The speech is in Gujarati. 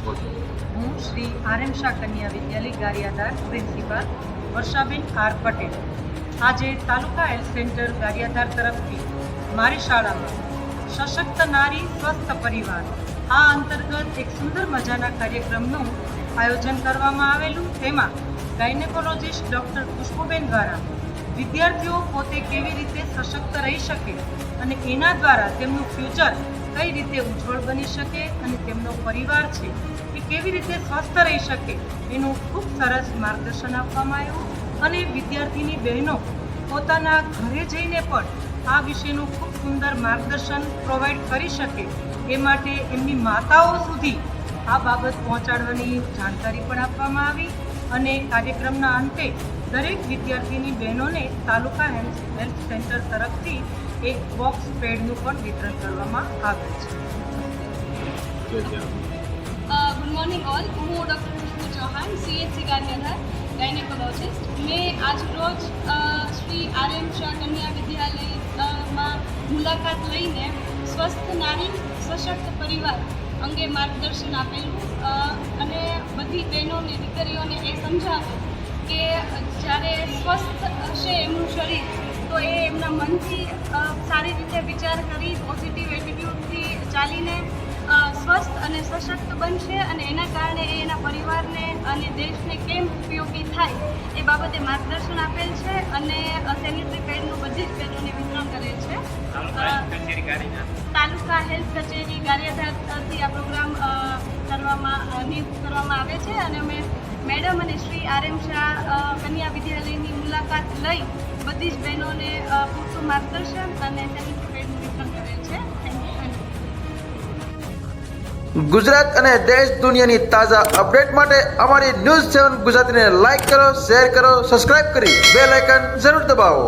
હું શ્રી આર.એમ. શાહ કન્યા વિદ્યાલય ગારિયાધાર પ્રિન્સિપાલ વર્ષાબેન આર. પટેલ આજે તાલુકા હેલ્થ સેન્ટર ગારિયાધાર તરફથી મારી શાળામાં સશક્ત નારી સ્વસ્થ પરિવાર આ અંતર્ગત એક સુંદર મજાના કાર્યક્રમનું આયોજન કરવામાં આવેલું. તેમાં ગાયનેકોલોજીસ્ટ ડૉક્ટર ખુશ્બુબેન દ્વારા વિદ્યાર્થીઓ પોતે કેવી રીતે સશક્ત રહી શકે અને એના દ્વારા તેમનું ફ્યુચર કઈ રીતે ઉજ્જવળ બની શકે અને તેમનો પરિવાર છે એ કેવી રીતે સ્વસ્થ રહી શકે એનું ખૂબ સરસ માર્ગદર્શન આપવામાં આવ્યું અને વિદ્યાર્થીની બહેનો પોતાના ઘરે જઈને પણ આ વિશેનું ખૂબ સુંદર માર્ગદર્શન પ્રોવાઈડ કરી શકે એ માટે એમની માતાઓ સુધી આ બાબત પહોંચાડવાની જાણકારી પણ આપવામાં આવી અને કાર્યક્રમના અંતે દરેક વિદ્યાર્થીની બહેનોને તાલુકા હેલ્થ સેન્ટર તરફથી એક બોક્સ પેડનું પણ વિતરણ કરવામાં આવે છે. Good morning all. હું ડૉક્ટર ખુશ્બુ ચૌહાણ, CHC ગારિયાધાર ગાયનેકોલોજીસ્ટ. મેં આજ રોજ શ્રી આર.એમ. શાહ કન્યા વિદ્યાલયમાં મુલાકાત લઈને સ્વસ્થ નારી સશક્ત પરિવાર અંગે માર્ગદર્શન આપેલું અને બધી બહેનોને દીકરીઓને એ સમજાવ્યું કે જ્યારે સ્વસ્થ હશે એમનું શરીર તો એ એમના મનથી સારી રીતે વિચાર કરી પોઝિટિવ એટીટ્યૂડથી ચાલીને સ્વસ્થ અને સશક્ત બનશે અને એના કારણે એ એના પરિવારને અને દેશને કેમ ઉપયોગી થાય એ બાબતે માર્ગદર્શન આપેલ છે અને સેનિટરી પેડનું બધી જ બહેનોને વિતરણ કરેલ છે. તાલુકા હેલ્થ કચેરી ગારિયાધારથી આ પ્રોગ્રામ નિયુક્ત કરવામાં આવે છે અને અમે મેડમ અને શ્રી આર.એમ. શાહ કન્યા વિદ્યાલયની મુલાકાત લઈ બધી જ બહેનોને પૂરતું માર્ગદર્શન અને સેનિટરી પેડનું વિતરણ કરેલ છે. Thank you. ગુજરાત અને દેશ દુનિયાની તાજા અપડેટ માટે અમારી ન્યૂઝ 7 ગુજરાતીને લાઈક કરો, શેર કરો, સબસ્ક્રાઇબ કરી બેલ આઇકન જરૂર દબાવો.